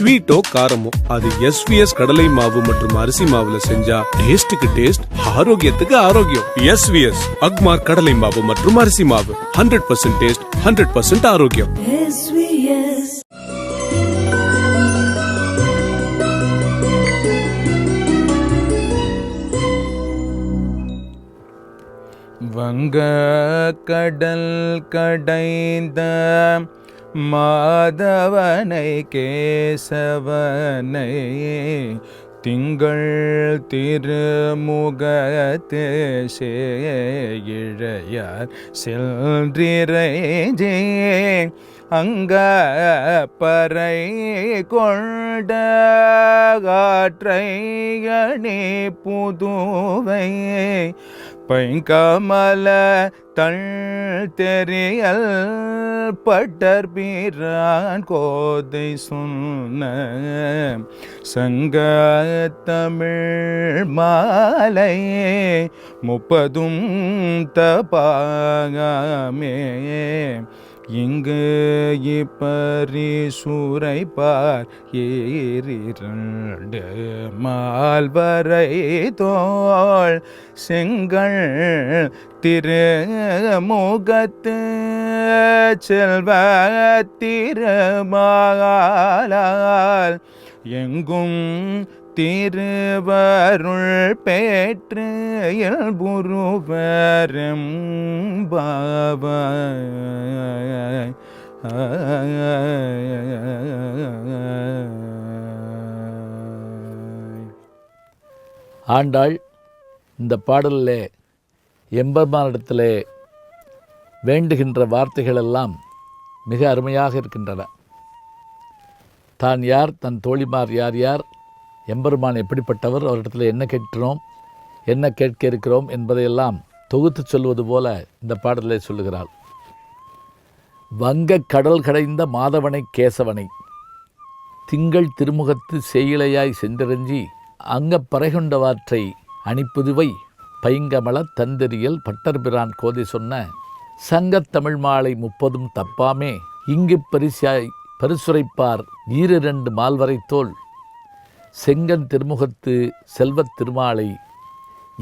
ஸ்வீட்டோ காரமோ அது எஸ்விஎஸ் கடலை மாவு மற்றும் அரிசி மாவுல செஞ்சா டேஸ்டுக்கு டேஸ்ட், ஆரோக்கியத்துக்கு ஆரோக்கியம். எஸ்விஎஸ் அக்மார் கடலை மாவு மற்றும் அரிசி மாவு 100% டேஸ்ட், 100% ஆரோக்கியம். வங்க கடல் கடைந்த மாதவனை கேசவனை திங்கள் திருமுகத்து சேயிழையார் சென்றிரைஜே அங்க பறை கொண்ட காற்றையணி புதுவை பைங்கமல தள் தெரியல் பட்டர்பிரான் கோதை சொன்ன சங்க தமிழ் மாலை 30 தபாகமே இங்கு இப்பரிசுரைப்பார் ஏறிரண்டு மால்வரை தோள் செங்கல் திருமுகத்து செல்வ திருமாலால் எங்கும் திருவருள் பெற்று இயல்புருவரும் பாவாய். ஆண்டாள் இந்த பாடலில் எம்பெருமானிடத்திலே வேண்டுகின்ற வார்த்தைகளெல்லாம் மிக அருமையாக இருக்கின்றன. தான் யார், தன் தோழிமார் யார் யார், எம்பெருமான் எப்படிப்பட்டவர், அவரிடத்தில் என்ன கேட்கிறோம், என்ன கேட்க இருக்கிறோம் என்பதையெல்லாம் தொகுத்து சொல்வது போல இந்த பாடலை சொல்லுகிறாள். வங்க கடல் கடைந்த மாதவனை கேசவனை திங்கள் திருமுகத்து சேயிழையாய் சென்றிரஞ்சி அங்கப் பறைகொண்டவாற்றை அணிப்புதுவை பைங்கமல தந்தெறியல் பட்டர்பிரான் கோதை சொன்ன சங்கத் தமிழ் மாலை 30 தப்பாமே இங்கு பரிசுரைப்பார் 2 மால்வரைத்தோள் செங்கன் திருமுகத்து செல்வத் திருமாலை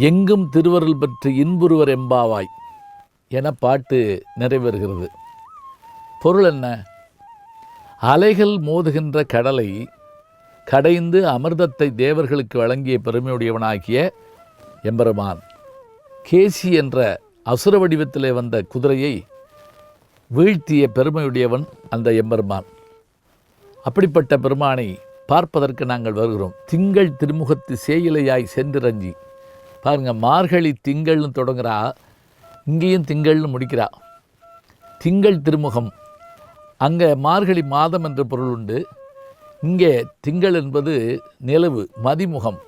எங்கும் திருவருள் பற்றி இன்புருவர் எம்பாவாய் என பாட்டு நிறைவேறுகிறது. பொருள் என்ன? அலைகள் மோதுகின்ற கடலை கடைந்து அமிர்தத்தை தேவர்களுக்கு வழங்கிய பெருமையுடையவனாகிய எம்பெருமான் கேசி என்ற அசுர வடிவத்திலே வந்த குதிரையை வீழ்த்திய பெருமையுடையவன் அந்த எம்பெருமான். அப்படிப்பட்ட பெருமானை பார்ப்பதற்கு நாங்கள் வருகிறோம். திங்கள் திருமுகத்து சேயிழையாய் சென்றிரஞ்சி. பாருங்கள், மார்கழி திங்கள்னு தொடங்குறா, இங்கேயும் திங்கள்னு முடிக்கிறா. திங்கள் திருமுகம், அங்கே மார்கழி மாதம் என்ற பொருள் உண்டு. இங்கே திங்கள் என்பது நிலவு, மதிமுகம்,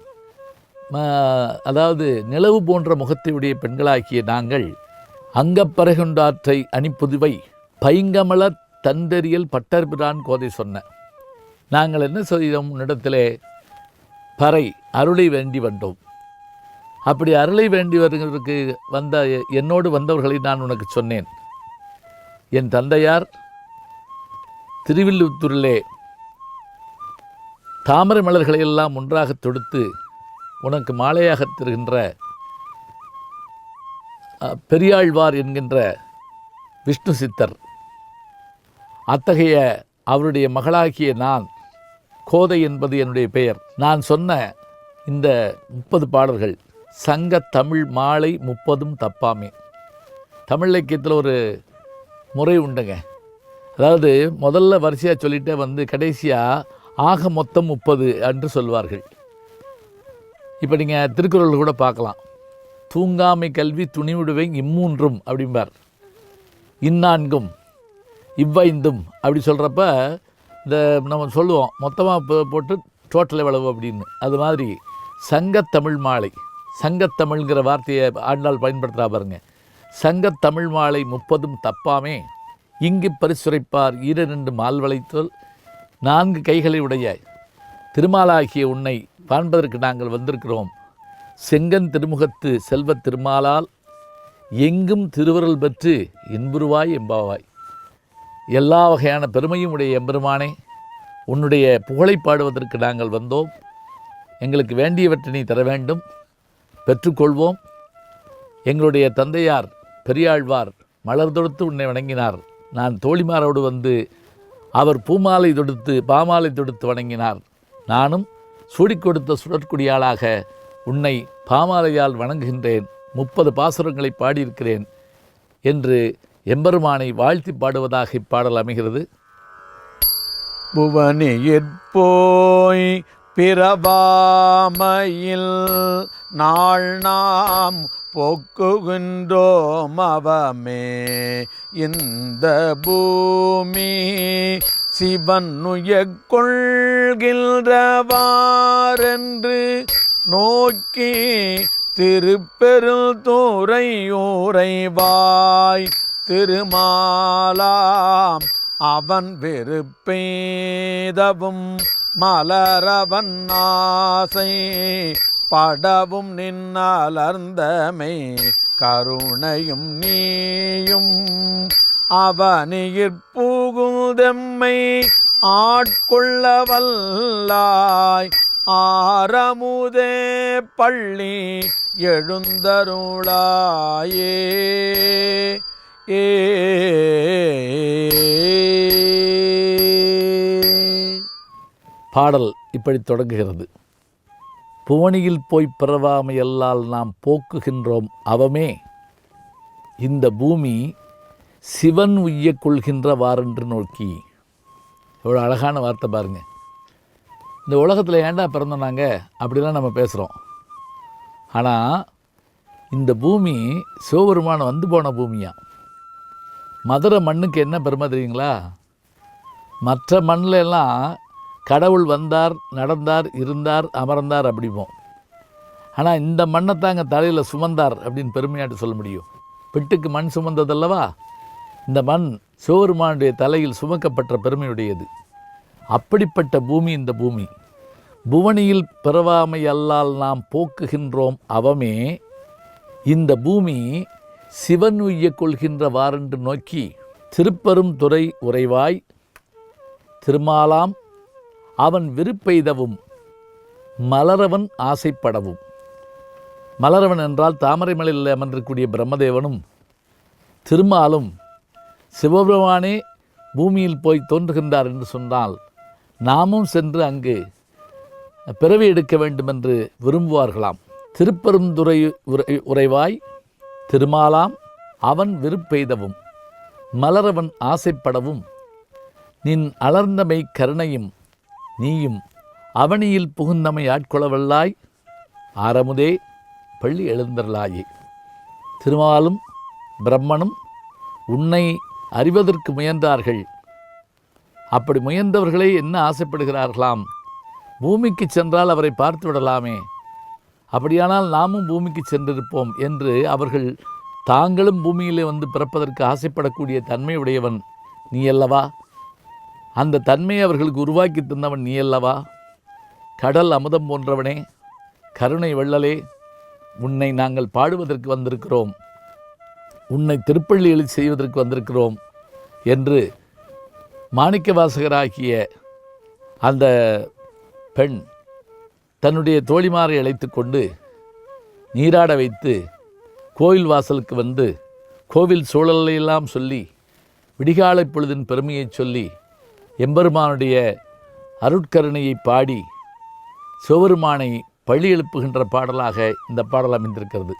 அதாவது நிலவு போன்ற முகத்தையுடைய பெண்களாகிய நாங்கள் அங்கப்பறைகொண்டாற்றை அணிப்புதுவை பைங்கமல தந்தெறியல் பட்டர்பிரான் கோதை சொன்ன. நாங்கள் என்ன செய்தோம்? இடத்திலே பறை அருளை வேண்டி வந்தோம். அப்படி அருளை வேண்டி வருவதற்கு வந்த என்னோடு வந்தவர்களை நான் உனக்கு சொன்னேன். என் தந்தையார் திருவில்லுத்தூரிலே தாமரை மலர்களை எல்லாம் ஒன்றாக தொடுத்து உனக்கு மாலையாக தருகின்ற பெரியாழ்வார் என்கின்ற விஷ்ணு சித்தர், அத்தகைய அவருடைய மகளாகிய நான், கோதை என்பது என்னுடைய பெயர். நான் சொன்ன இந்த 30 பாடல்கள் சங்க தமிழ் மாலை 30 தப்பாமே. தமிழ் இலக்கியத்தில் ஒரு முறை உண்டுங்க. அதாவது முதல்ல வரிசையாக சொல்லிகிட்டே வந்து கடைசியாக ஆக மொத்தம் 30 என்று சொல்வார்கள். இப்போ நீங்கள் திருக்குறள் கூட பார்க்கலாம். தூங்காமை கல்வி துணிவிடுவை இம்மூன்றும் அப்படிம்பார். இந்நான்கும் இவ்வைந்தும் அப்படி சொல்கிறப்ப இந்த நம்ம சொல்லுவோம் மொத்தமாக போட்டு டோட்டல் எவ்வளவு அப்படின்னு. அது மாதிரி சங்கத்தமிழ் மாலை, சங்கத்தமிழ்ங்கிற வார்த்தையை ஆண்டாள் பயன்படுத்துகிறா பாருங்க. சங்கத்தமிழ் மாலை 30 தப்பாமே இங்கு பரிசுரைப்பார் 2 மால்வளைத்தோல் 4 கைகளை உடைய திருமாலாகிய உன்னை காண்பதற்கு நாங்கள் வந்திருக்கிறோம். செங்கன் திருமுகத்து செல்வத் திருமாலால் எங்கும் திருவருள் பெற்று இன்புருவாய் எம்பாவாய். எல்லா வகையான பெருமையும் உடைய எம்பெருமானே, உன்னுடைய புகழை பாடுவதற்கு நாங்கள் வந்தோம். எங்களுக்கு வேண்டியவற்றை நீ தர வேண்டும், பெற்றுக்கொள்வோம். எங்களுடைய தந்தையார் பெரியாழ்வார் மலர் தொடுத்து உன்னை வணங்கினார். நான் தோழிமாரோடு வந்து அவர் பூமாலை தொடுத்து பாமாலை தொடுத்து வணங்கினார். நானும் சூடிக் கொடுத்த சுடற்குடியாளாக உன்னை பாமாலையால் வணங்குகின்றேன். 30 பாசுரங்களை பாடியிருக்கிறேன் என்று எம்பெருமானை வாழ்த்தி பாடுவதாக இப்பாடல் அமைகிறது. புவனியிற்போய் பிறவாமையில் நாள் நாம் போக்குகின்றோம் அவமே. இந்த பூமி சிவன் கொள்கின்றவாரென்று நோக்கி திருப்பெருந்துறை உறைவாய் திருமாலாம் அவன் வெறுப்பேதவும் மலரவன் ஆசை படவும் நின்னலர்ந்தமை கருணையும் நீயும் அவனியிற் புகுதெம்மை ஆட்கொள்ள வல்லாய் ஆரமுதே பள்ளி எழுந்தருளாயே. பாடல் இப்படி தொடங்குகிறது. புவனியில் போய் பிறவாமையல்லால் நாம் போக்குகின்றோம் அவமே. இந்த பூமி சிவன் உய்ய கொள்கின்றவாரென்று நோக்கி. எவ்வளோ அழகான வார்த்தை பாருங்கள். இந்த உலகத்தில் ஏண்டா பிறந்தோம் நாங்கள் அப்படிலாம் நம்ம பேசுகிறோம். ஆனால் இந்த பூமி சிவபெருமான் வந்து போன பூமியா. மதுரை மண்ணுக்கு என்ன பெருமை தெரியுங்களா? மற்ற மண்ணில் எல்லாம் கடவுள் வந்தார், நடந்தார், இருந்தார், அமர்ந்தார் அப்படிப்போம். ஆனால் இந்த மண்ணை தாங்க தலையில் சுமந்தார் அப்படின்னு பெருமையாட்டு சொல்ல முடியும். பிட்டுக்கு மண் சுமந்ததல்லவா? இந்த மண் சிவபெருமானுடைய தலையில் சுமக்கப்பட்ட பெருமையுடையது. அப்படிப்பட்ட பூமி இந்த பூமி. புவனியில் பிறவாமை அல்லால் நாம் போக்குகின்றோம் அவமே. இந்த பூமி சிவன் உய்ய கொள்கின்றவாரென்று நோக்கி திருப்பெரும் துறை உறைவாய் திருமாலாம் அவன் விருப்பெய்தவும் மலரவன் ஆசைப்படவும். மலரவன் என்றால் தாமரை மலையில் அமர்ந்திருக்கக்கூடிய பிரம்மதேவனும் திருமாலும் சிவபெருமானே பூமியில் போய் தோன்றுகின்றார் என்று சொன்னால் நாமும் சென்று அங்கு பிறவி எடுக்க வேண்டுமென்று விரும்புவார்களாம். திருப்பெருந்துறை உறைவாய் திருமாலாம் அவன் விருப்பெய்தவும் மலரவன் ஆசைப்படவும் நின் அலர்ந்தமை கருணையும் நீயும் அவனியில் புகுந்தமை ஆட்கொளவல்லாய் ஆரமுதே பள்ளி எழுந்தருளாயே. திருமாலும் பிரம்மனும் உன்னை அறிவதற்கு முயன்றார்கள். அப்படி முயன்றவர்களே என்ன ஆசைப்படுகிறார்களாம்? பூமிக்கு சென்றால் அவரை பார்த்து விடலாமே, அப்படியானால் நாமும் பூமிக்கு சென்றிருப்போம் என்று அவர்கள் தாங்களும் பூமியிலே வந்து பிறப்பதற்கு ஆசைப்படக்கூடிய தன்மையுடையவன் நீ அல்லவா? அந்த தன்மையை அவர்களுக்கு உருவாக்கி தந்தவன் நீ அல்லவா? கடல் அமுதம் போன்றவனே, கருணை வெள்ளலே, உன்னை நாங்கள் பாடுவதற்கு வந்திருக்கிறோம், உன்னை திருப்பள்ளி எழுச்சி செய்வதற்கு வந்திருக்கிறோம் என்று மாணிக்கவாசகராகிய அந்த பெண் தன்னுடைய தோழிமாரை அழைத்து கொண்டு நீராட வைத்து கோவில் வாசலுக்கு வந்து கோவில் சூழலையெல்லாம் சொல்லி விடிகாலை பொழுதின் பெருமையை சொல்லி எம்பெருமானுடைய அருட்கருணையை பாடி சிவபெருமானை பள்ளி எழுப்புகின்ற பாடலாக இந்த பாடல் அமைந்திருக்கிறது.